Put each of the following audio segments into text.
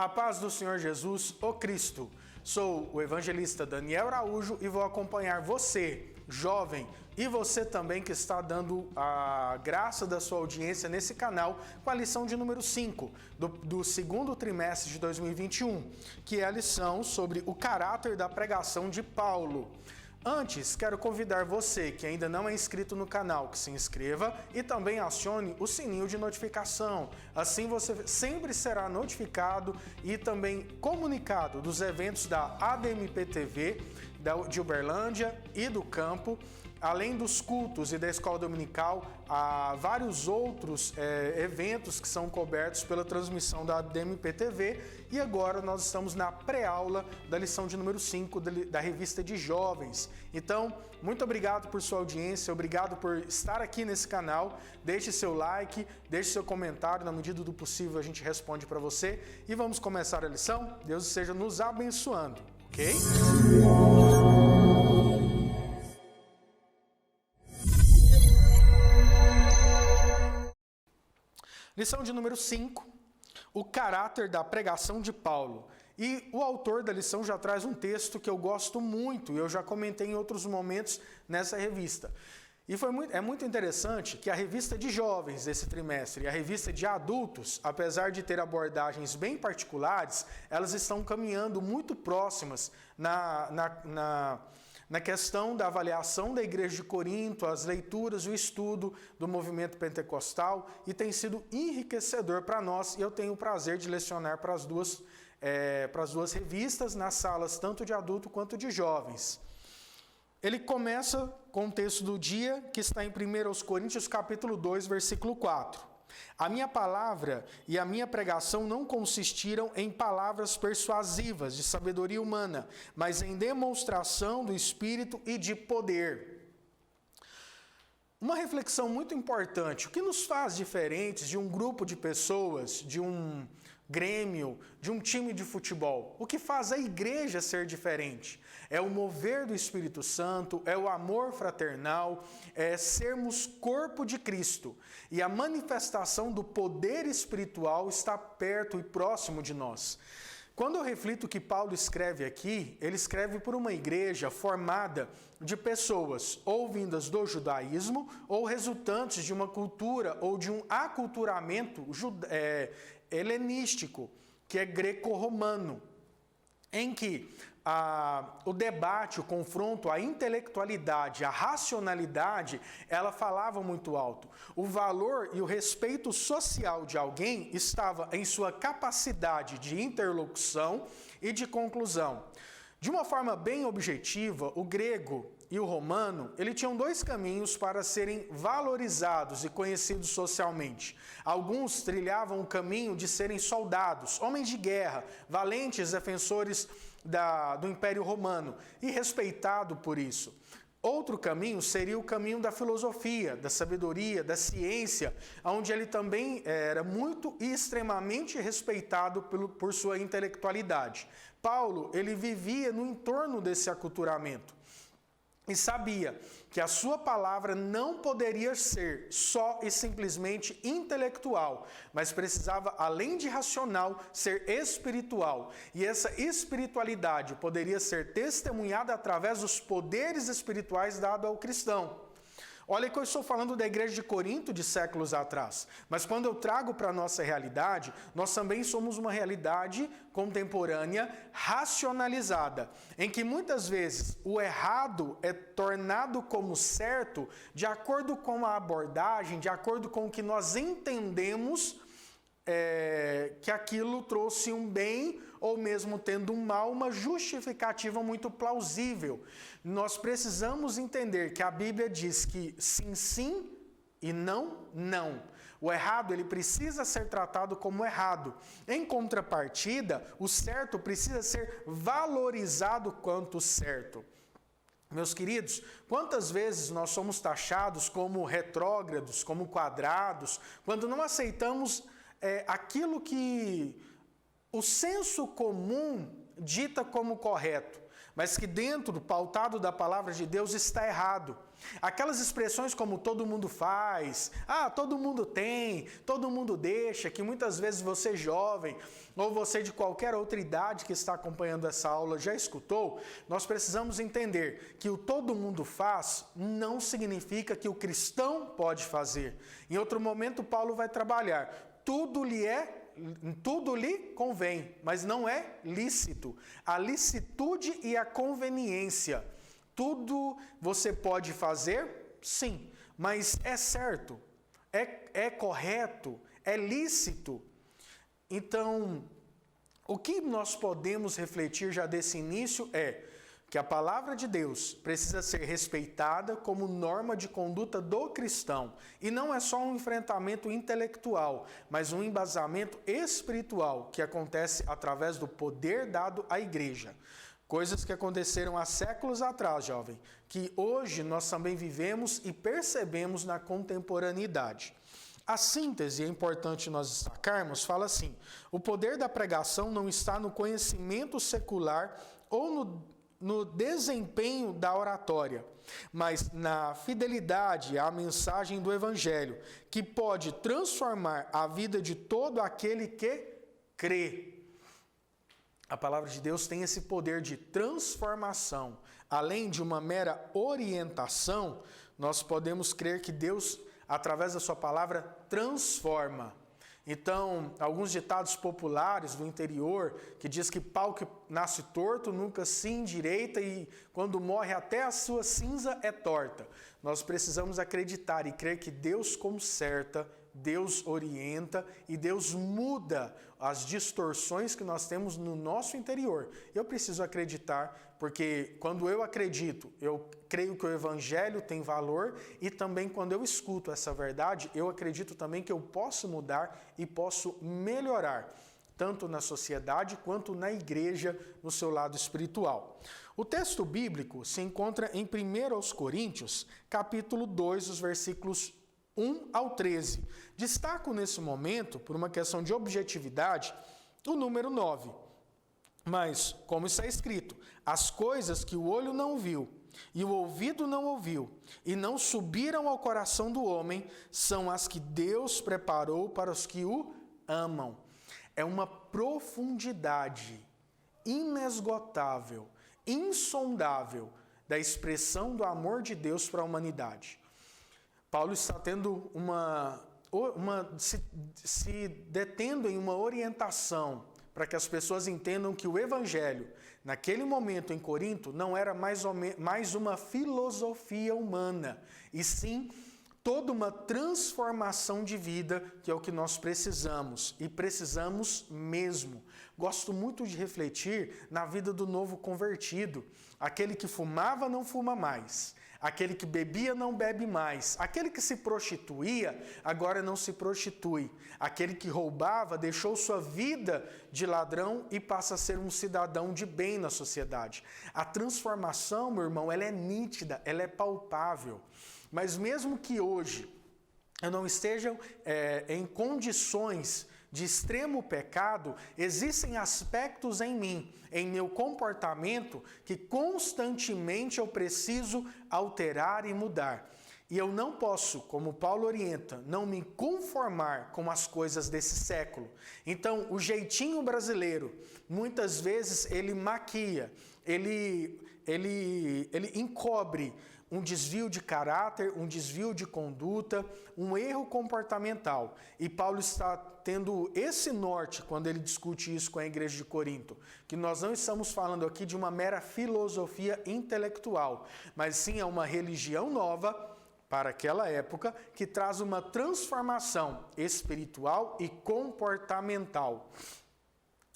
A paz do Senhor Jesus, o Cristo. Sou o evangelista Daniel Araújo e vou acompanhar você, jovem, e você também que está dando a graça da sua audiência nesse canal com a lição de número 5 do segundo trimestre de 2021, que é a lição sobre o caráter da pregação de Paulo. Antes, quero convidar você que ainda não é inscrito no canal que se inscreva e também acione o sininho de notificação. Assim você sempre será notificado e também comunicado dos eventos da ADMP TV, de Uberlândia e do campo. Além dos cultos e da escola dominical, há vários outros eventos que são cobertos pela transmissão da ADMP TV. E agora nós estamos na pré-aula da lição de número 5 da revista de jovens. Então, muito obrigado por sua audiência, obrigado por estar aqui nesse canal. Deixe seu like, deixe seu comentário, na medida do possível a gente responde para você. E vamos começar a lição? Deus esteja nos abençoando, ok? Lição de número 5, o caráter da pregação de Paulo. E o autor da lição já traz um texto que eu gosto muito, e eu já comentei em outros momentos nessa revista. E é muito interessante que a revista de jovens desse trimestre e a revista de adultos, apesar de ter abordagens bem particulares, elas estão caminhando muito próximas na questão da avaliação da Igreja de Corinto, as leituras, o estudo do movimento pentecostal, e tem sido enriquecedor para nós, e eu tenho o prazer de lecionar para as duas revistas, nas salas tanto de adulto quanto de jovens. Ele começa com o texto do dia, que está em 1 Coríntios capítulo 2, versículo 4. A minha palavra e a minha pregação não consistiram em palavras persuasivas de sabedoria humana, mas em demonstração do Espírito e de poder. Uma reflexão muito importante: o que nos faz diferentes de um grupo de pessoas, de um grêmio, de um time de futebol? O que faz a igreja ser diferente? É o mover do Espírito Santo, é o amor fraternal, é sermos corpo de Cristo. E a manifestação do poder espiritual está perto e próximo de nós. Quando eu reflito o que Paulo escreve aqui, ele escreve por uma igreja formada de pessoas ou vindas do judaísmo ou resultantes de uma cultura ou de um aculturamento helenístico, que é greco-romano, em que o debate, o confronto, a intelectualidade, a racionalidade, ela falava muito alto. O valor e o respeito social de alguém estava em sua capacidade de interlocução e de conclusão. De uma forma bem objetiva, o grego e o romano, ele tinham dois caminhos para serem valorizados e conhecidos socialmente. Alguns trilhavam o caminho de serem soldados, homens de guerra, valentes defensores do Império Romano e respeitado por isso. Outro caminho seria o caminho da filosofia, da sabedoria, da ciência, onde ele também era muito e extremamente respeitado por sua intelectualidade. Paulo, ele vivia no entorno desse aculturamento e sabia que a sua palavra não poderia ser só e simplesmente intelectual, mas precisava, além de racional, ser espiritual. E essa espiritualidade poderia ser testemunhada através dos poderes espirituais dados ao cristão. Olha que eu estou falando da igreja de Corinto de séculos atrás, mas quando eu trago para a nossa realidade, nós também somos uma realidade contemporânea racionalizada, em que muitas vezes o errado é tornado como certo de acordo com a abordagem, de acordo com o que nós entendemos que aquilo trouxe um bem ou mesmo tendo um mal, uma justificativa muito plausível. Nós precisamos entender que a Bíblia diz que sim, sim e não, não. O errado, ele precisa ser tratado como errado. Em contrapartida, o certo precisa ser valorizado quanto certo. Meus queridos, quantas vezes nós somos taxados como retrógrados, como quadrados, quando não aceitamos aquilo que o senso comum dita como correto. mas que dentro, pautado da palavra de Deus, está errado. Aquelas expressões como todo mundo faz, todo mundo tem, todo mundo deixa, que muitas vezes você jovem ou você de qualquer outra idade que está acompanhando essa aula já escutou, nós precisamos entender que o todo mundo faz não significa que o cristão pode fazer. Em outro momento, Paulo vai trabalhar, tudo lhe convém, mas não é lícito. A licitude e a conveniência. Tudo você pode fazer? Sim. Mas é certo? É correto? É lícito? Então, o que nós podemos refletir já desse início é que a palavra de Deus precisa ser respeitada como norma de conduta do cristão. E não é só um enfrentamento intelectual, mas um embasamento espiritual que acontece através do poder dado à igreja. Coisas que aconteceram há séculos atrás, jovem, que hoje nós também vivemos e percebemos na contemporaneidade. A síntese, é importante nós destacarmos, fala assim: o poder da pregação não está no conhecimento secular ou no desempenho da oratória, mas na fidelidade à mensagem do Evangelho, que pode transformar a vida de todo aquele que crê. A palavra de Deus tem esse poder de transformação. Além de uma mera orientação, nós podemos crer que Deus, através da sua palavra, transforma. Então, alguns ditados populares do interior, que diz que pau que nasce torto nunca se endireita e quando morre até a sua cinza é torta. Nós precisamos acreditar e crer que Deus conserta, Deus orienta e Deus muda as distorções que nós temos no nosso interior. Eu preciso acreditar, porque quando eu acredito, eu creio que o Evangelho tem valor e também quando eu escuto essa verdade, eu acredito também que eu posso mudar e posso melhorar, tanto na sociedade quanto na igreja, no seu lado espiritual. O texto bíblico se encontra em 1 Coríntios, capítulo 2, os versículos 1 ao 13. Destaco nesse momento, por uma questão de objetividade, o número 9. Mas, como está escrito, as coisas que o olho não viu e o ouvido não ouviu e não subiram ao coração do homem, são as que Deus preparou para os que o amam. É uma profundidade inesgotável, insondável da expressão do amor de Deus para a humanidade. Paulo está tendo se detendo em uma orientação para que as pessoas entendam que o Evangelho, naquele momento em Corinto, não era mais uma filosofia humana, e sim toda uma transformação de vida, que é o que nós precisamos, e precisamos mesmo. Gosto muito de refletir na vida do novo convertido. Aquele que fumava não fuma mais. Aquele que bebia não bebe mais. Aquele que se prostituía, agora não se prostitui. Aquele que roubava deixou sua vida de ladrão e passa a ser um cidadão de bem na sociedade. A transformação, meu irmão, ela é nítida, ela é palpável. Mas mesmo que hoje eu não esteja em condições de extremo pecado, existem aspectos em mim, em meu comportamento, que constantemente eu preciso alterar e mudar. E eu não posso, como Paulo orienta, não me conformar com as coisas desse século. Então, o jeitinho brasileiro, muitas vezes ele maquia, ele encobre um desvio de caráter, um desvio de conduta, um erro comportamental. E Paulo está tendo esse norte quando ele discute isso com a igreja de Corinto, que nós não estamos falando aqui de uma mera filosofia intelectual, mas sim é uma religião nova para aquela época que traz uma transformação espiritual e comportamental.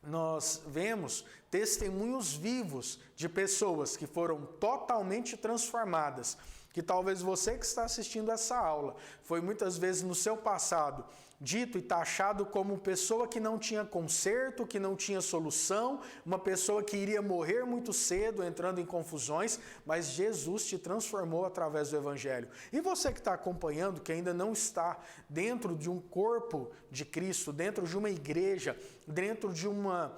Nós vemos testemunhos vivos de pessoas que foram totalmente transformadas, que talvez você que está assistindo essa aula foi muitas vezes no seu passado dito e taxado como pessoa que não tinha conserto, que não tinha solução, uma pessoa que iria morrer muito cedo, entrando em confusões, mas Jesus te transformou através do Evangelho. E você que está acompanhando, que ainda não está dentro de um corpo de Cristo, dentro de uma igreja, dentro de uma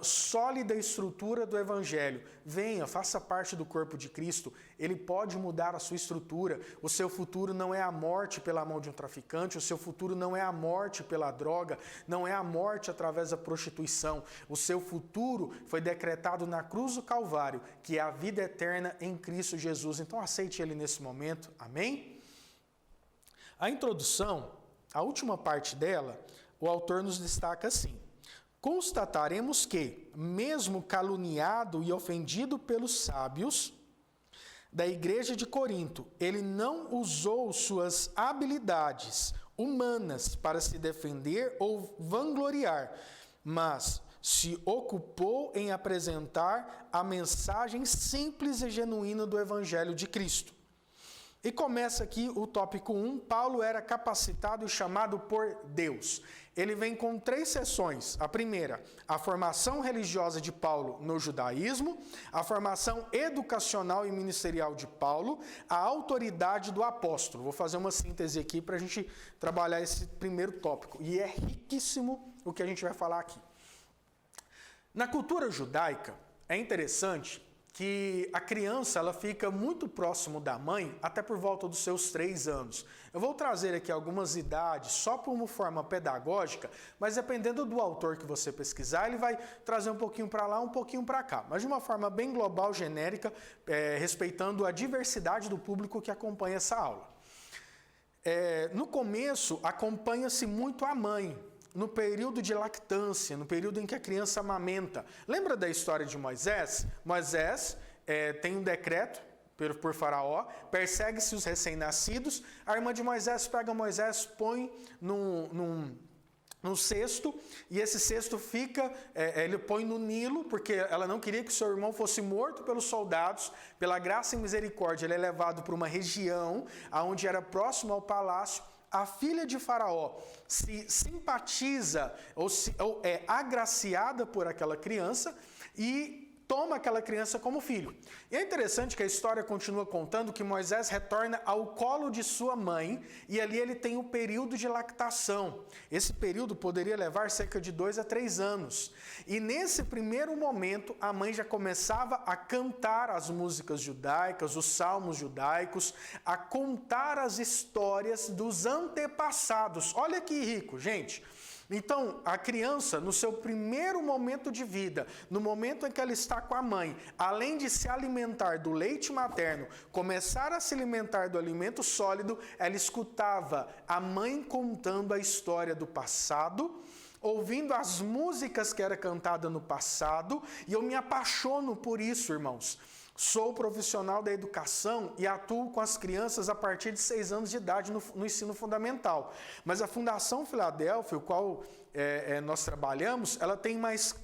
sólida estrutura do Evangelho, venha, faça parte do corpo de Cristo. Ele pode mudar a sua estrutura. O seu futuro não é a morte pela mão de um traficante, o seu futuro não é a morte pela droga, não é a morte através da prostituição. O seu futuro foi decretado na cruz do Calvário, que é a vida eterna em Cristo Jesus. Então aceite Ele nesse momento. Amém? A introdução, a última parte dela, o autor nos destaca assim: constataremos que, mesmo caluniado e ofendido pelos sábios da igreja de Corinto, ele não usou suas habilidades humanas para se defender ou vangloriar, mas se ocupou em apresentar a mensagem simples e genuína do Evangelho de Cristo. E começa aqui o tópico 1, Paulo era capacitado e chamado por Deus. Ele vem com 3 seções. A primeira, a formação religiosa de Paulo no judaísmo, a formação educacional e ministerial de Paulo, a autoridade do apóstolo. Vou fazer uma síntese aqui para a gente trabalhar esse primeiro tópico. E é riquíssimo o que a gente vai falar aqui. Na cultura judaica, é interessante que a criança ela fica muito próximo da mãe até por volta dos seus 3 anos. Eu vou trazer aqui algumas idades só por uma forma pedagógica, mas dependendo do autor que você pesquisar, ele vai trazer um pouquinho para lá, um pouquinho para cá. Mas de uma forma bem global, genérica, respeitando a diversidade do público que acompanha essa aula. No começo, acompanha-se muito a mãe. No período de lactância, no período em que a criança amamenta. Lembra da história de Moisés? Moisés tem um decreto por Faraó, persegue-se os recém-nascidos, a irmã de Moisés pega Moisés, põe num cesto, e esse cesto ele põe no Nilo, porque ela não queria que seu irmão fosse morto pelos soldados. Pela graça e misericórdia, ele é levado para uma região onde era próximo ao palácio. A filha de Faraó se simpatiza ou é agraciada por aquela criança e toma aquela criança como filho. E é interessante que a história continua contando que Moisés retorna ao colo de sua mãe e ali ele tem o período de lactação. Esse período poderia levar cerca de 2 a 3 anos. E nesse primeiro momento, a mãe já começava a cantar as músicas judaicas, os salmos judaicos, a contar as histórias dos antepassados. Olha que rico, gente! Então, a criança, no seu primeiro momento de vida, no momento em que ela está com a mãe, além de se alimentar do leite materno, começar a se alimentar do alimento sólido, ela escutava a mãe contando a história do passado, ouvindo as músicas que era cantada no passado, e eu me apaixono por isso, irmãos. Sou profissional da educação e atuo com as crianças a partir de 6 anos de idade no ensino fundamental. Mas a Fundação Filadélfia, o qual nós trabalhamos, ela tem mais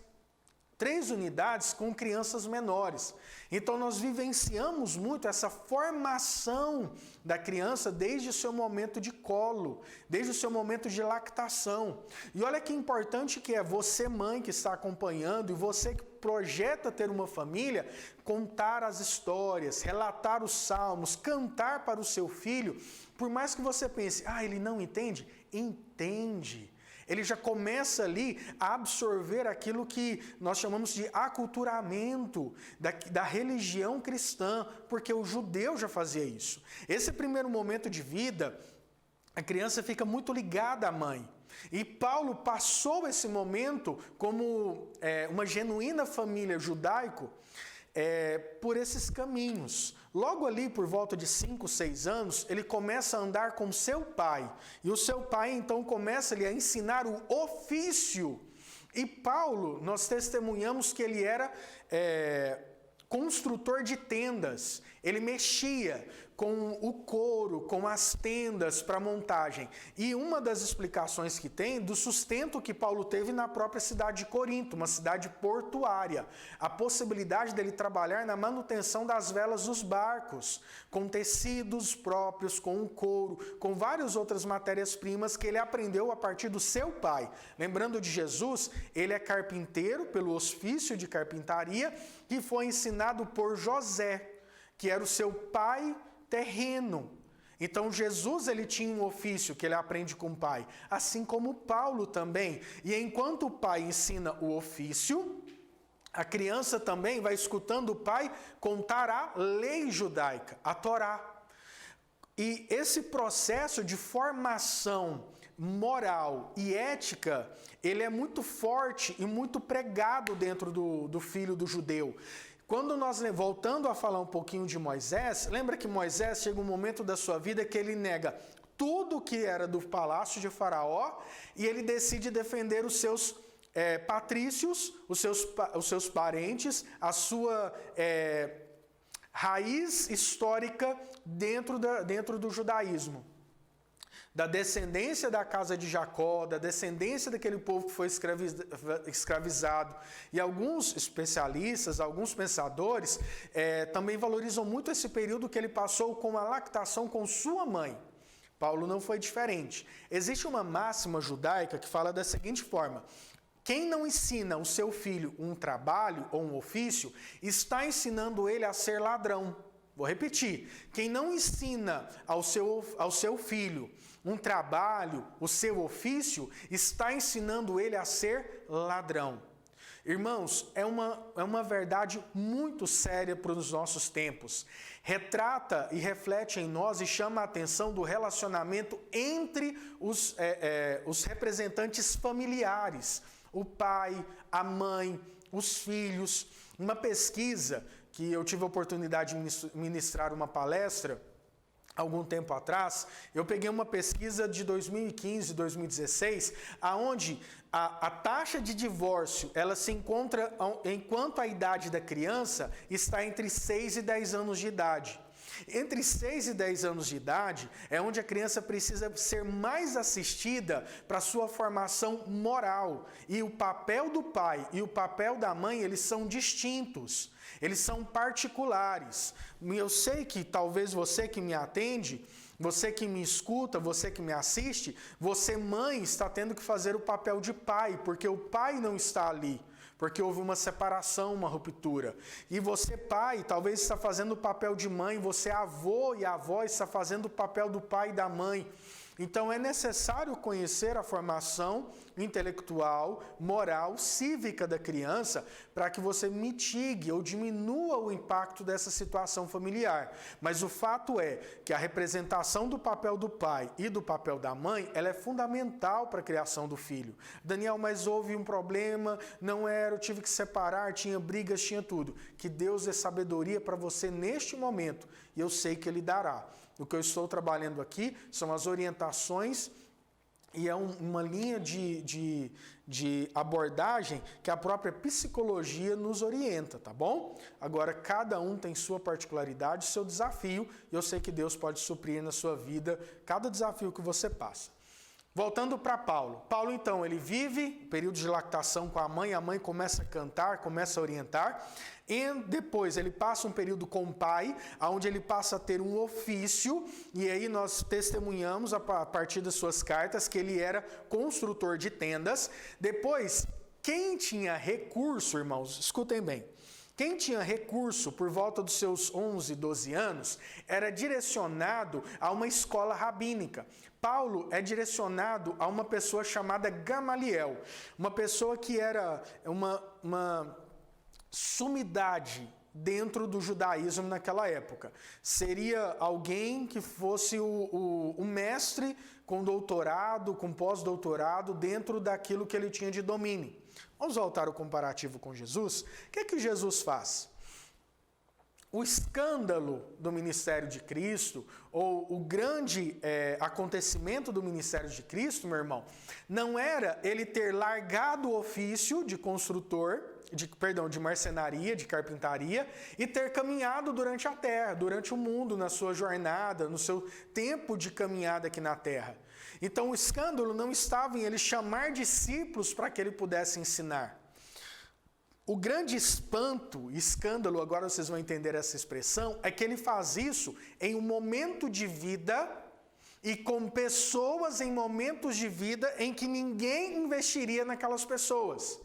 3 unidades com crianças menores. Então nós vivenciamos muito essa formação da criança desde o seu momento de colo, desde o seu momento de lactação. E olha que importante que é você, mãe, que está acompanhando, e você que projeta ter uma família, contar as histórias, relatar os salmos, cantar para o seu filho. Por mais que você pense, ele não entende? Entende. Ele já começa ali a absorver aquilo que nós chamamos de aculturamento da religião cristã, porque o judeu já fazia isso. Esse primeiro momento de vida, a criança fica muito ligada à mãe. E Paulo passou esse momento como uma genuína família judaico por esses caminhos. Logo ali, por volta de 5, 6 anos, ele começa a andar com seu pai. E o seu pai, então, começa a ensinar o ofício. E Paulo, nós testemunhamos que ele era construtor de tendas. Ele mexia com o couro, com as tendas para montagem. E uma das explicações que tem do sustento que Paulo teve na própria cidade de Corinto, uma cidade portuária. A possibilidade dele trabalhar na manutenção das velas dos barcos, com tecidos próprios, com o couro, com várias outras matérias-primas que ele aprendeu a partir do seu pai. Lembrando de Jesus, ele é carpinteiro pelo ofício de carpintaria, que foi ensinado por José, que era o seu pai terreno. Então Jesus ele tinha um ofício que ele aprende com o pai, assim como Paulo também. E enquanto o pai ensina o ofício, a criança também vai escutando o pai contar a lei judaica, a Torá. E esse processo de formação moral e ética, ele é muito forte e muito pregado dentro do filho do judeu. Quando nós, voltando a falar um pouquinho de Moisés, lembra que Moisés chega um momento da sua vida que ele nega tudo que era do palácio de Faraó e ele decide defender os seus patrícios, os seus parentes, a sua raiz histórica dentro do judaísmo. Da descendência da casa de Jacó, da descendência daquele povo que foi escravizado. E alguns especialistas, alguns pensadores, também valorizam muito esse período que ele passou com a lactação com sua mãe. Paulo não foi diferente. Existe uma máxima judaica que fala da seguinte forma: quem não ensina o seu filho um trabalho ou um ofício, está ensinando ele a ser ladrão. Vou repetir. Quem não ensina ao seu filho um trabalho, o seu ofício, está ensinando ele a ser ladrão. Irmãos, é uma verdade muito séria para os nossos tempos. Retrata e reflete em nós e chama a atenção do relacionamento entre os representantes familiares. O pai, a mãe, os filhos. Uma pesquisa que eu tive a oportunidade de ministrar uma palestra algum tempo atrás, eu peguei uma pesquisa de 2015, 2016, aonde a taxa de divórcio, ela se encontra, enquanto a idade da criança está entre 6 e 10 anos de idade. Entre 6 e 10 anos de idade é onde a criança precisa ser mais assistida para sua formação moral. E o papel do pai e o papel da mãe, eles são distintos. Eles são particulares. Eu sei que talvez você que me atende, você que me escuta, você que me assiste, você mãe está tendo que fazer o papel de pai, porque o pai não está ali. Porque houve uma separação, uma ruptura. E você, pai, talvez está fazendo o papel de mãe, você, avô e avó, está fazendo o papel do pai e da mãe. Então é necessário conhecer a formação intelectual, moral, cívica da criança para que você mitigue ou diminua o impacto dessa situação familiar. Mas o fato é que a representação do papel do pai e do papel da mãe, ela é fundamental para a criação do filho. Daniel, mas houve um problema, não era, eu tive que separar, tinha brigas, tinha tudo. Que Deus dê sabedoria para você neste momento e eu sei que Ele dará. O que eu estou trabalhando aqui são as orientações e é uma linha de abordagem que a própria psicologia nos orienta, tá bom? Agora, cada um tem sua particularidade, seu desafio, e eu sei que Deus pode suprir na sua vida cada desafio que você passa. Voltando para Paulo. Paulo, então, ele vive período de lactação com a mãe começa a cantar, começa a orientar, e depois ele passa um período com o pai, onde ele passa a ter um ofício, e aí nós testemunhamos a partir das suas cartas que ele era construtor de tendas. Depois, quem tinha recurso, irmãos, escutem bem, quem tinha recurso por volta dos seus 11, 12 anos, era direcionado a uma escola rabínica. Paulo é direcionado a uma pessoa chamada Gamaliel, uma pessoa que era uma sumidade dentro do judaísmo naquela época. Seria alguém que fosse o mestre com doutorado, com pós-doutorado, dentro daquilo que ele tinha de domínio. Vamos voltar ao comparativo com Jesus. O que é que Jesus faz? O escândalo do ministério de Cristo, ou o grande acontecimento do ministério de Cristo, meu irmão, não era ele ter largado o ofício de construtor, de marcenaria, de carpintaria, e ter caminhado durante a terra, durante o mundo, na sua jornada, no seu tempo de caminhada aqui na terra. Então o escândalo não estava em ele chamar discípulos para que ele pudesse ensinar. O grande escândalo, agora vocês vão entender essa expressão, é que ele faz isso em um momento de vida e com pessoas em momentos de vida em que ninguém investiria naquelas pessoas.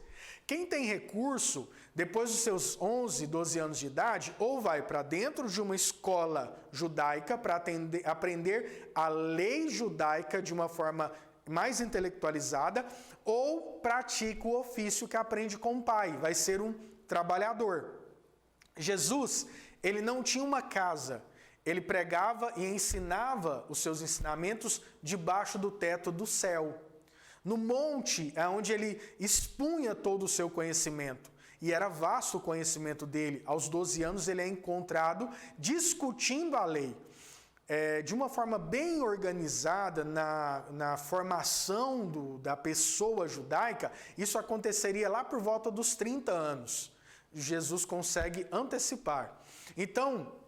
Quem tem recurso, depois dos seus 11, 12 anos de idade, ou vai para dentro de uma escola judaica para aprender a lei judaica de uma forma mais intelectualizada, ou pratica o ofício que aprende com o pai, vai ser um trabalhador. Jesus, ele não tinha uma casa, ele pregava e ensinava os seus ensinamentos debaixo do teto do céu. No monte é onde ele expunha todo o seu conhecimento. E era vasto o conhecimento dele. Aos 12 anos ele é encontrado discutindo a lei. De uma forma bem organizada na formação da pessoa judaica, isso aconteceria lá por volta dos 30 anos. Jesus consegue antecipar. Então,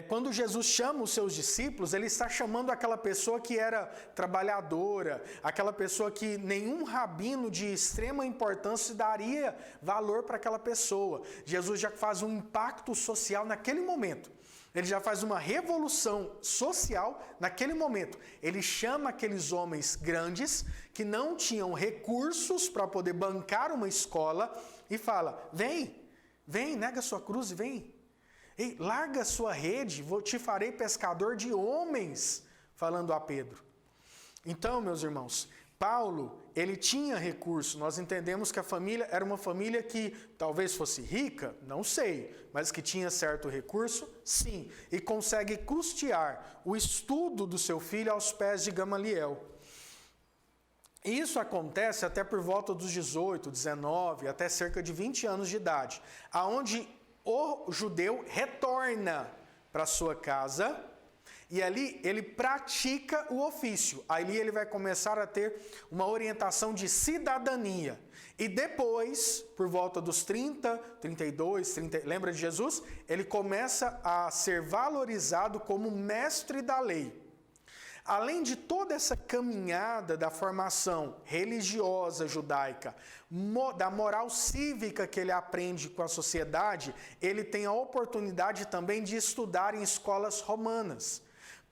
quando Jesus chama os seus discípulos, ele está chamando aquela pessoa que era trabalhadora, aquela pessoa que nenhum rabino de extrema importância daria valor para aquela pessoa. Jesus já faz um impacto social naquele momento. Ele já faz uma revolução social naquele momento. Ele chama aqueles homens grandes que não tinham recursos para poder bancar uma escola e fala: vem, nega sua cruz e vem. Ei, larga sua rede, te farei pescador de homens, falando a Pedro. Então, meus irmãos, Paulo, ele tinha recurso. Nós entendemos que a família era uma família que talvez fosse rica, não sei, mas que tinha certo recurso, sim. E consegue custear o estudo do seu filho aos pés de Gamaliel. Isso acontece até por volta dos 18, 19, até cerca de 20 anos de idade, aonde o judeu retorna para sua casa e ali ele pratica o ofício. Ali ele vai começar a ter uma orientação de cidadania. E depois, por volta dos 30, 32, 30, lembra de Jesus? Ele começa a ser valorizado como mestre da lei. Além de toda essa caminhada da formação religiosa judaica, da moral cívica que ele aprende com a sociedade, ele tem a oportunidade também de estudar em escolas romanas.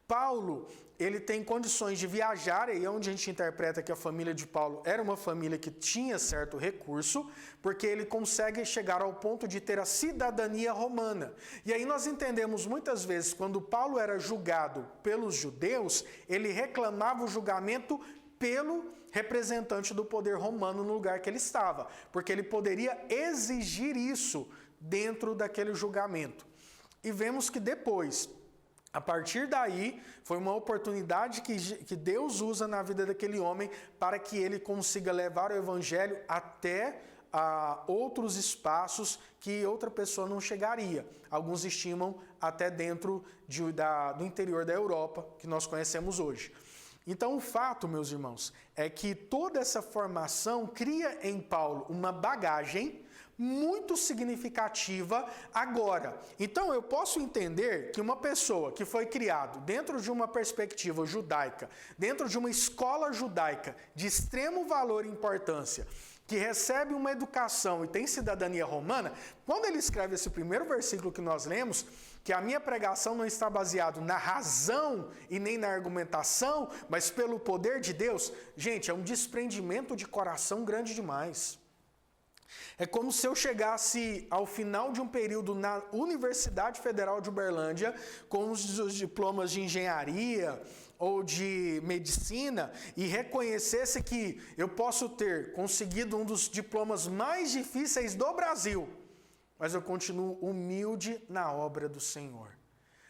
Paulo, ele tem condições de viajar, e é onde a gente interpreta que a família de Paulo era uma família que tinha certo recurso, porque ele consegue chegar ao ponto de ter a cidadania romana. E aí nós entendemos muitas vezes, quando Paulo era julgado pelos judeus, ele reclamava o julgamento pelo representante do poder romano no lugar que ele estava, porque ele poderia exigir isso dentro daquele julgamento. E vemos que depois, a partir daí, foi uma oportunidade que Deus usa na vida daquele homem para que ele consiga levar o evangelho até outros espaços que outra pessoa não chegaria. Alguns estimam até dentro do interior da Europa, que nós conhecemos hoje. Então, o fato, meus irmãos, é que toda essa formação cria em Paulo uma bagagem muito significativa agora. Então, eu posso entender que uma pessoa que foi criada dentro de uma perspectiva judaica, dentro de uma escola judaica de extremo valor e importância, que recebe uma educação e tem cidadania romana, quando ele escreve esse primeiro versículo que nós lemos, que a minha pregação não está baseada na razão e nem na argumentação, mas pelo poder de Deus, gente, é um desprendimento de coração grande demais. É como se eu chegasse ao final de um período na Universidade Federal de Uberlândia, com os diplomas de engenharia ou de medicina, e reconhecesse que eu posso ter conseguido um dos diplomas mais difíceis do Brasil, mas eu continuo humilde na obra do Senhor.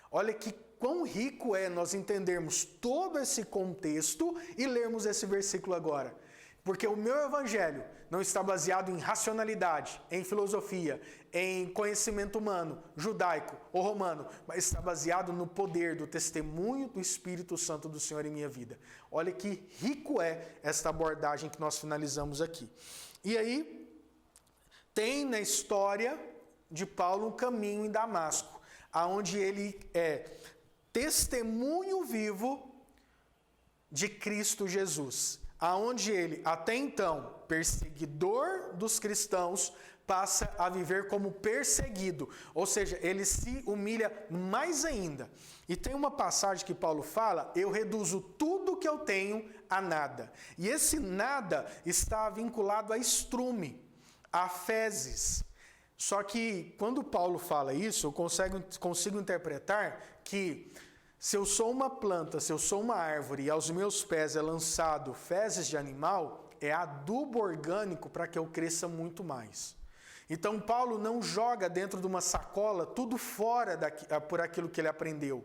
Olha que quão rico é nós entendermos todo esse contexto e lermos esse versículo agora. Porque o meu evangelho não está baseado em racionalidade, em filosofia, em conhecimento humano, judaico ou romano, mas está baseado no poder do testemunho do Espírito Santo do Senhor em minha vida. Olha que rico é esta abordagem que nós finalizamos aqui. E aí, tem na história de Paulo um caminho em Damasco, onde ele é testemunho vivo de Cristo Jesus. Aonde ele, até então, perseguidor dos cristãos, passa a viver como perseguido, ou seja, ele se humilha mais ainda. E tem uma passagem que Paulo fala: eu reduzo tudo que eu tenho a nada. E esse nada está vinculado a estrume. há fezes. Só que quando Paulo fala isso, eu consigo interpretar que se eu sou uma planta, se eu sou uma árvore e aos meus pés é lançado fezes de animal, é adubo orgânico para que eu cresça muito mais. Então Paulo não joga dentro de uma sacola tudo fora por aquilo que ele aprendeu,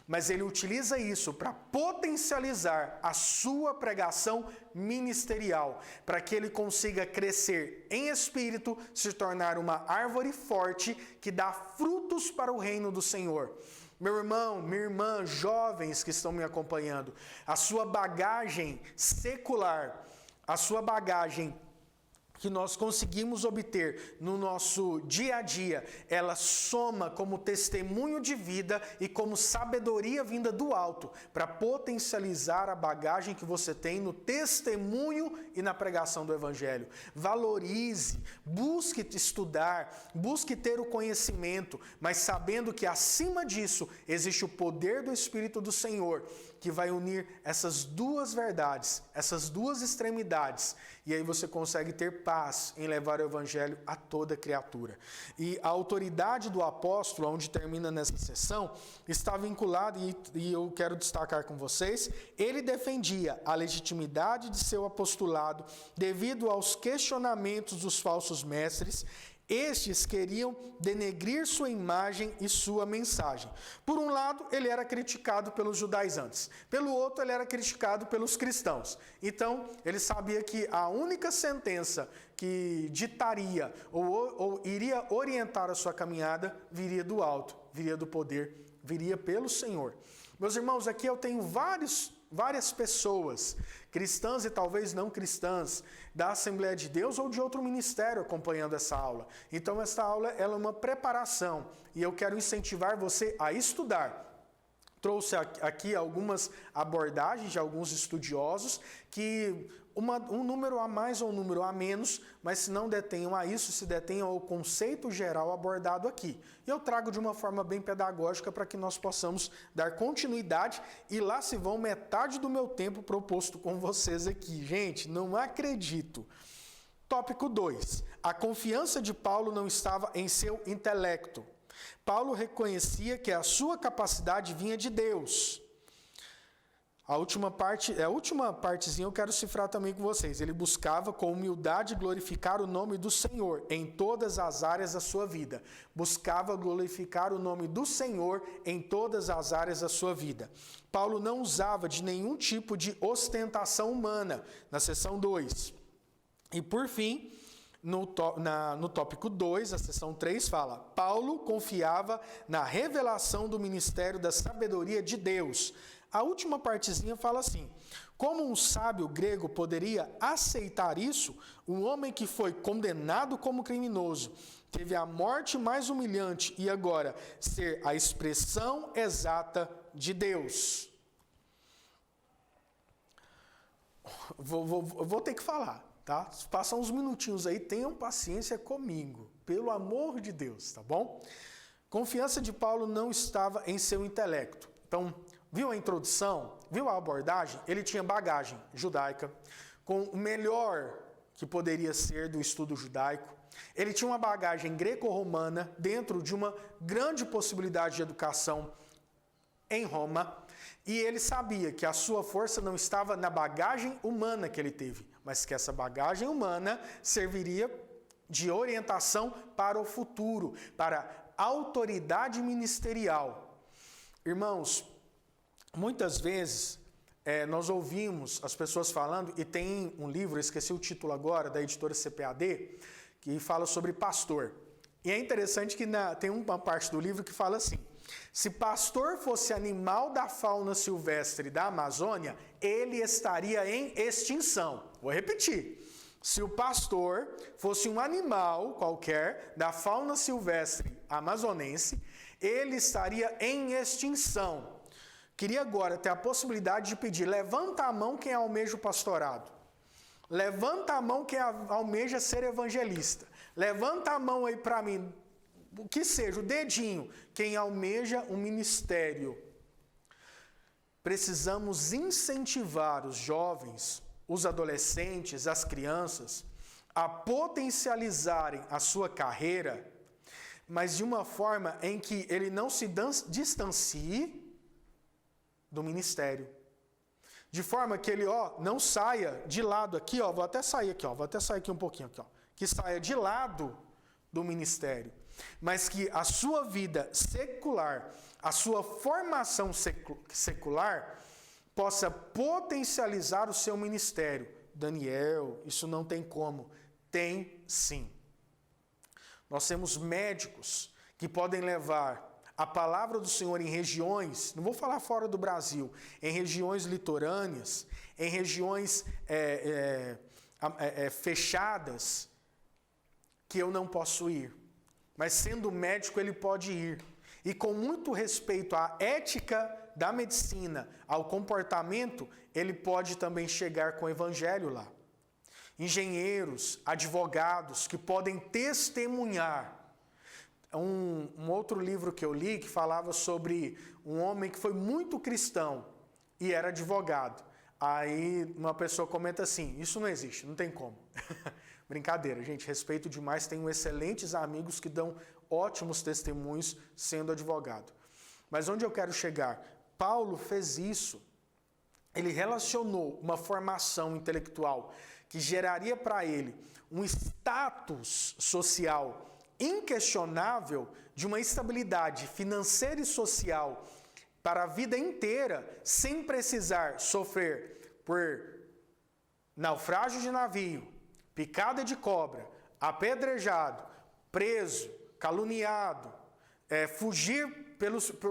mas ele utiliza isso para potencializar a sua pregação ministerial, para que ele consiga crescer em espírito, se tornar uma árvore forte que dá frutos para o reino do Senhor. Meu irmão, minha irmã, jovens que estão me acompanhando, a sua bagagem secular, a sua bagagem que nós conseguimos obter no nosso dia a dia, ela soma como testemunho de vida e como sabedoria vinda do alto, para potencializar a bagagem que você tem no testemunho e na pregação do Evangelho. Valorize, busque estudar, busque ter o conhecimento, mas sabendo que acima disso existe o poder do Espírito do Senhor, que vai unir essas duas verdades, essas duas extremidades, e aí você consegue ter paz em levar o Evangelho a toda criatura. E a autoridade do apóstolo, onde termina nessa sessão, está vinculada, e eu quero destacar com vocês, ele defendia a legitimidade de seu apostolado devido aos questionamentos dos falsos mestres. Estes queriam denegrir sua imagem e sua mensagem. Por um lado, ele era criticado pelos judaizantes. Pelo outro, ele era criticado pelos cristãos. Então, ele sabia que a única sentença que ditaria ou iria orientar a sua caminhada viria do alto, viria do poder, viria pelo Senhor. Meus irmãos, aqui eu tenho várias pessoas, cristãs e talvez não cristãs, da Assembleia de Deus ou de outro ministério acompanhando essa aula. Então, essa aula ela é uma preparação e eu quero incentivar você a estudar. Trouxe aqui algumas abordagens de alguns estudiosos que um número a mais ou um número a menos, mas se não detenham a isso, se detenham ao conceito geral abordado aqui. E eu trago de uma forma bem pedagógica para que nós possamos dar continuidade, e lá se vão metade do meu tempo proposto com vocês aqui. Gente, não acredito. Tópico 2. A confiança de Paulo não estava em seu intelecto. Paulo reconhecia que a sua capacidade vinha de Deus. A última partezinha eu quero cifrar também com vocês. Ele buscava com humildade glorificar o nome do Senhor em todas as áreas da sua vida. Buscava glorificar o nome do Senhor em todas as áreas da sua vida. Paulo não usava de nenhum tipo de ostentação humana, na seção 2. E por fim, no tópico 2, a seção 3 fala: Paulo confiava na revelação do ministério da sabedoria de Deus. A última partezinha fala assim: como um sábio grego poderia aceitar isso? Um homem que foi condenado como criminoso, teve a morte mais humilhante e agora ser a expressão exata de Deus. Vou ter que falar, tá? Passam uns minutinhos aí, tenham paciência comigo, pelo amor de Deus, tá bom? Confiança de Paulo não estava em seu intelecto. Então, viu a introdução? Viu a abordagem? Ele tinha bagagem judaica, com o melhor que poderia ser do estudo judaico. Ele tinha uma bagagem greco-romana dentro de uma grande possibilidade de educação em Roma. E ele sabia que a sua força não estava na bagagem humana que ele teve, mas que essa bagagem humana serviria de orientação para o futuro, para a autoridade ministerial. Irmãos, muitas vezes nós ouvimos as pessoas falando, e tem um livro, eu esqueci o título agora, da editora CPAD, que fala sobre pastor. E é interessante que tem uma parte do livro que fala assim: se pastor fosse animal da fauna silvestre da Amazônia, ele estaria em extinção. Vou repetir. Se o pastor fosse um animal qualquer da fauna silvestre amazonense, ele estaria em extinção. Queria agora ter a possibilidade de pedir: levanta a mão quem almeja o pastorado. Levanta a mão quem almeja ser evangelista. Levanta a mão aí para mim, o que seja, o dedinho, quem almeja um ministério. Precisamos incentivar os jovens, os adolescentes, as crianças, a potencializarem a sua carreira, mas de uma forma em que ele não se distancie do ministério. De forma que ele, não saia de lado aqui, vou até sair aqui um pouquinho aqui, que saia de lado do ministério, mas que a sua vida secular, a sua formação secular possa potencializar o seu ministério. Daniel, isso não tem como. Tem sim. Nós temos médicos que podem levar a palavra do Senhor em regiões, não vou falar fora do Brasil, em regiões litorâneas, em regiões fechadas, que eu não posso ir. Mas sendo médico, ele pode ir. E com muito respeito à ética da medicina, ao comportamento, ele pode também chegar com o evangelho lá. Engenheiros, advogados que podem testemunhar. Um outro livro que eu li que falava sobre um homem que foi muito cristão e era advogado. Aí uma pessoa comenta assim, isso não existe, não tem como. Brincadeira, gente, respeito demais, tenho excelentes amigos que dão ótimos testemunhos sendo advogado. Mas onde eu quero chegar? Paulo fez isso. Ele relacionou uma formação intelectual que geraria para ele um status social inquestionável de uma estabilidade financeira e social para a vida inteira, sem precisar sofrer por naufrágio de navio, picada de cobra, apedrejado, preso, caluniado, fugir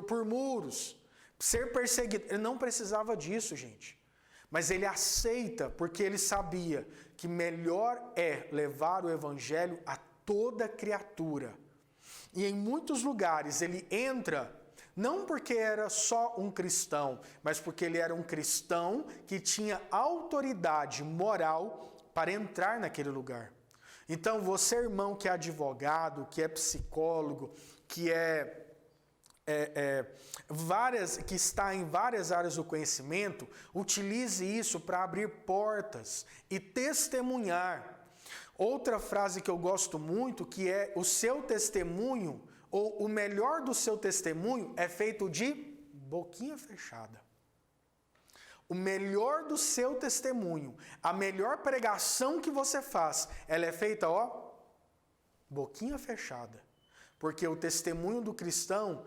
por muros, ser perseguido. Ele não precisava disso, gente. Mas ele aceita porque ele sabia que melhor é levar o evangelho a toda criatura. E em muitos lugares ele entra, não porque era só um cristão, mas porque ele era um cristão que tinha autoridade moral para entrar naquele lugar. Então, você, irmão, que é advogado, que é psicólogo, que que está em várias áreas do conhecimento, utilize isso para abrir portas e testemunhar. Outra frase que eu gosto muito, que é o seu testemunho, ou o melhor do seu testemunho, é feito de boquinha fechada. O melhor do seu testemunho, a melhor pregação que você faz, ela é feita, boquinha fechada. Porque o testemunho do cristão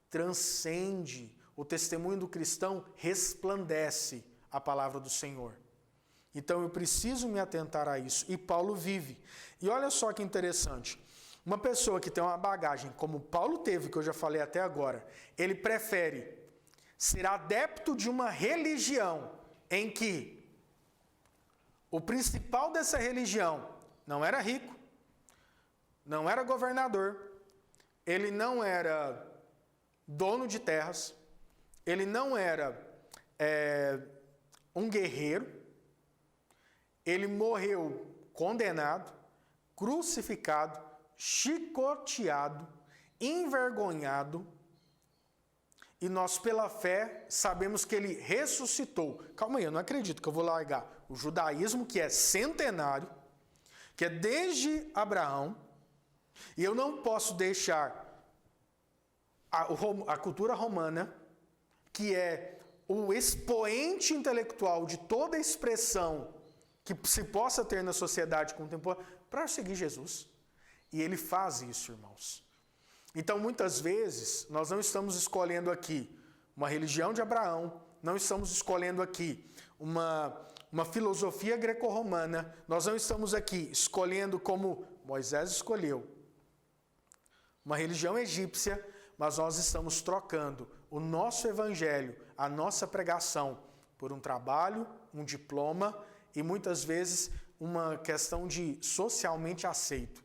transcende, o testemunho do cristão resplandece a palavra do Senhor. Então eu preciso me atentar a isso. E Paulo vive. E olha só que interessante. Uma pessoa que tem uma bagagem como Paulo teve, que eu já falei até agora, ele prefere ser adepto de uma religião em que o principal dessa religião não era rico, não era governador, ele não era dono de terras, ele não era um guerreiro, ele morreu condenado, crucificado, chicoteado, envergonhado, e nós pela fé sabemos que ele ressuscitou. Calma aí, eu não acredito que eu vou largar o judaísmo, que é centenário, que é desde Abraão, e eu não posso deixar a cultura romana, que é o expoente intelectual de toda a expressão que se possa ter na sociedade contemporânea, para seguir Jesus. E ele faz isso, irmãos. Então, muitas vezes, nós não estamos escolhendo aqui uma religião de Abraão, não estamos escolhendo aqui uma filosofia greco-romana, nós não estamos aqui escolhendo como Moisés escolheu uma religião egípcia, mas nós estamos trocando o nosso evangelho, a nossa pregação, por um trabalho, um diploma e muitas vezes uma questão de socialmente aceito.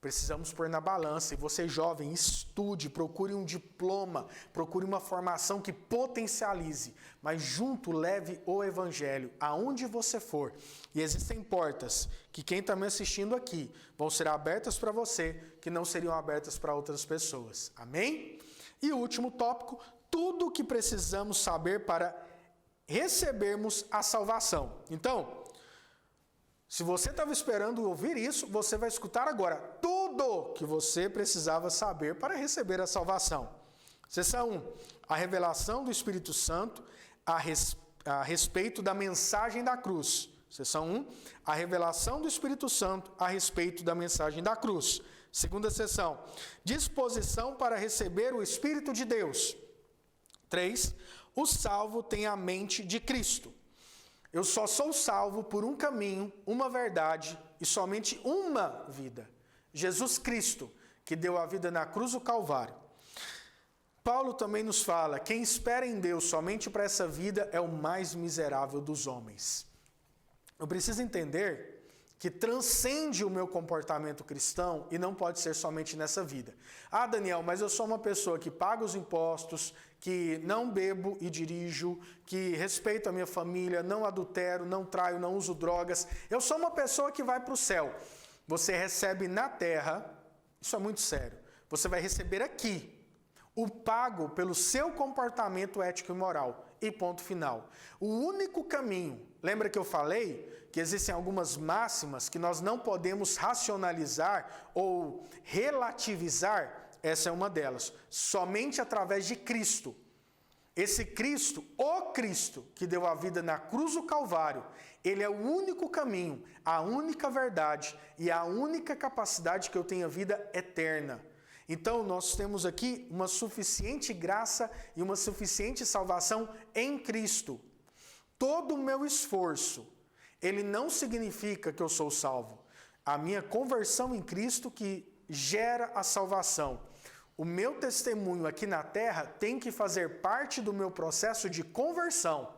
Precisamos pôr na balança. E você, jovem, estude, procure um diploma, procure uma formação que potencialize, mas junto leve o evangelho aonde você for. E existem portas que quem está me assistindo aqui vão ser abertas para você, que não seriam abertas para outras pessoas. Amém? E o último tópico, tudo o que precisamos saber para recebermos a salvação. Então, Se você estava esperando ouvir isso, você vai escutar agora tudo que você precisava saber para receber a salvação. Seção 1. A revelação do Espírito Santo a respeito da mensagem da cruz. Seção 1. A revelação do Espírito Santo a respeito da mensagem da cruz. Segunda seção. Disposição para receber o Espírito de Deus. 3. O salvo tem a mente de Cristo. Eu só sou salvo por um caminho, uma verdade e somente uma vida. Jesus Cristo, que deu a vida na cruz do Calvário. Paulo também nos fala, quem espera em Deus somente para essa vida é o mais miserável dos homens. Eu preciso entender que transcende o meu comportamento cristão e não pode ser somente nessa vida. Ah, Daniel, mas eu sou uma pessoa que paga os impostos, que não bebo e dirijo, que respeito a minha família, não adultero, não traio, não uso drogas. Eu sou uma pessoa que vai para o céu. Você recebe na terra, isso é muito sério, você vai receber aqui o pago pelo seu comportamento ético e moral. E ponto final. O único caminho, lembra que eu falei que existem algumas máximas que nós não podemos racionalizar ou relativizar? Essa é uma delas. Somente através de Cristo. Esse Cristo, o Cristo, que deu a vida na cruz do Calvário, ele é o único caminho, a única verdade e a única capacidade que eu tenho a vida eterna. Então, nós temos aqui uma suficiente graça e uma suficiente salvação em Cristo. Todo o meu esforço, ele não significa que eu sou salvo. A minha conversão em Cristo que gera a salvação. O meu testemunho aqui na terra tem que fazer parte do meu processo de conversão,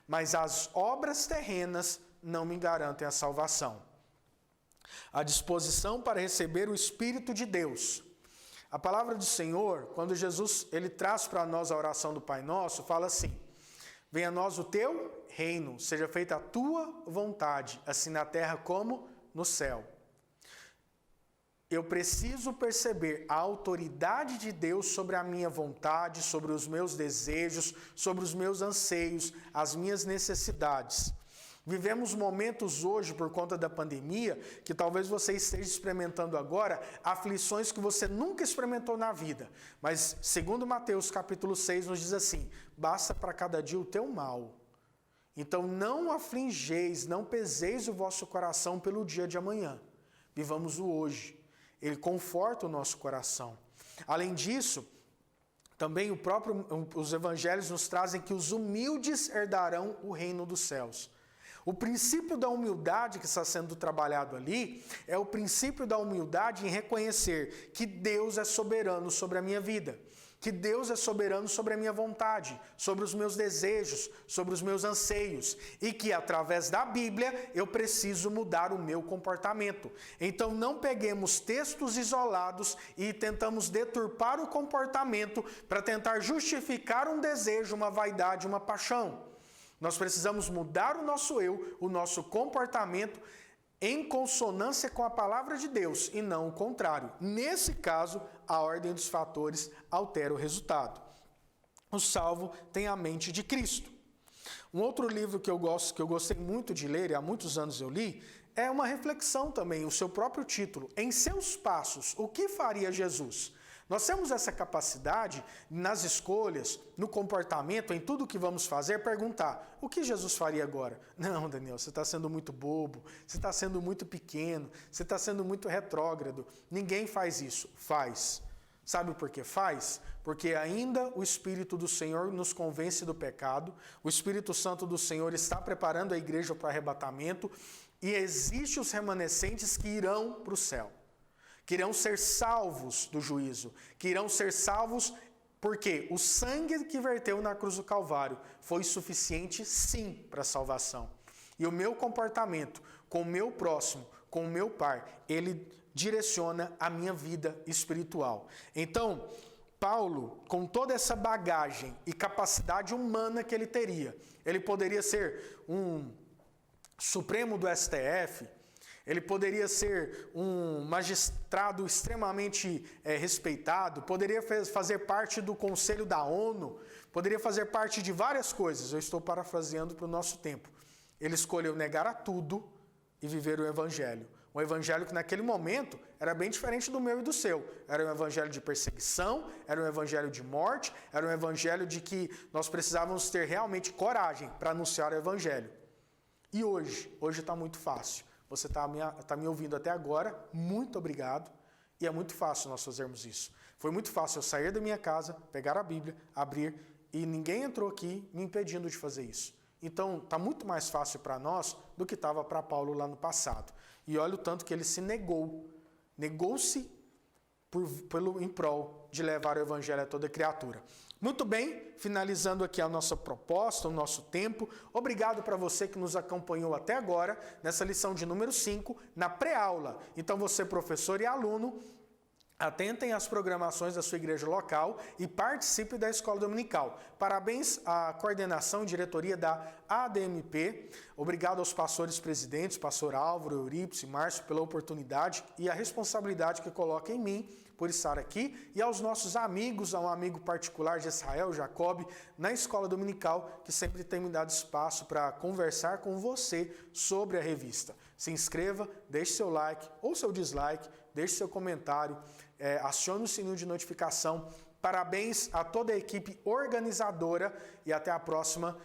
mas as obras terrenas não me garantem a salvação. A disposição para receber o Espírito de Deus. A palavra do Senhor, quando Jesus ele traz para nós a oração do Pai Nosso, fala assim: venha a nós o teu reino, seja feita a tua vontade, assim na terra como no céu. Eu preciso perceber a autoridade de Deus sobre a minha vontade, sobre os meus desejos, sobre os meus anseios, as minhas necessidades. Vivemos momentos hoje, por conta da pandemia, que talvez você esteja experimentando agora, aflições que você nunca experimentou na vida. Mas, segundo Mateus capítulo 6, nos diz assim: basta para cada dia o teu mal. Então, não afligeis, não peseis o vosso coração pelo dia de amanhã. Vivamos o hoje. Ele conforta o nosso coração. Além disso, também os evangelhos nos trazem que os humildes herdarão o reino dos céus. O princípio da humildade que está sendo trabalhado ali é o princípio da humildade em reconhecer que Deus é soberano sobre a minha vida, que Deus é soberano sobre a minha vontade, sobre os meus desejos, sobre os meus anseios, e que através da Bíblia eu preciso mudar o meu comportamento. Então não peguemos textos isolados e tentamos deturpar o comportamento para tentar justificar um desejo, uma vaidade, uma paixão. Nós precisamos mudar o nosso eu, o nosso comportamento em consonância com a palavra de Deus e não o contrário. Nesse caso, a ordem dos fatores altera o resultado. O salvo tem a mente de Cristo. Um outro livro que eu gostei muito de ler, e há muitos anos eu li, é uma reflexão também, o seu próprio título, Em Seus Passos, o que faria Jesus? Nós temos essa capacidade, nas escolhas, no comportamento, em tudo que vamos fazer, perguntar, o que Jesus faria agora? Não, Daniel, você está sendo muito bobo, você está sendo muito pequeno, você está sendo muito retrógrado. Ninguém faz isso. Faz. Sabe por que faz? Porque ainda o Espírito do Senhor nos convence do pecado, o Espírito Santo do Senhor está preparando a igreja para o arrebatamento e existem os remanescentes que irão para o céu. Que irão ser salvos do juízo, que irão ser salvos porque o sangue que verteu na cruz do Calvário foi suficiente sim para a salvação. E o meu comportamento com o meu próximo, com o meu par, ele direciona a minha vida espiritual. Então, Paulo, com toda essa bagagem e capacidade humana que ele teria, ele poderia ser um Supremo do STF, ele poderia ser um magistrado extremamente respeitado, poderia fazer parte do Conselho da ONU, poderia fazer parte de várias coisas. Eu estou parafraseando para o nosso tempo. Ele escolheu negar a tudo e viver o evangelho. Um evangelho que naquele momento era bem diferente do meu e do seu. Era um evangelho de perseguição, era um evangelho de morte, era um evangelho de que nós precisávamos ter realmente coragem para anunciar o evangelho. E hoje está muito fácil. Você está me ouvindo até agora, muito obrigado. E é muito fácil nós fazermos isso. Foi muito fácil eu sair da minha casa, pegar a Bíblia, abrir, e ninguém entrou aqui me impedindo de fazer isso. Então, está muito mais fácil para nós do que estava para Paulo lá no passado. E olha o tanto que ele se negou. Negou-se em prol de levar o evangelho a toda criatura. Muito bem, finalizando aqui a nossa proposta, o nosso tempo. Obrigado para você que nos acompanhou até agora, nessa lição de número 5, na pré-aula. Então você, professor e aluno, atentem às programações da sua igreja local e participe da escola dominical. Parabéns à coordenação e diretoria da ADMP. Obrigado aos pastores presidentes, pastor Álvaro, Eurípides e Márcio, pela oportunidade e a responsabilidade que coloca em mim por estar aqui, e aos nossos amigos, a um amigo particular de Israel, Jacob, na escola dominical, que sempre tem me dado espaço para conversar com você sobre a revista. Se inscreva, deixe seu like ou seu dislike, deixe seu comentário, acione o sininho de notificação. Parabéns a toda a equipe organizadora e até a próxima.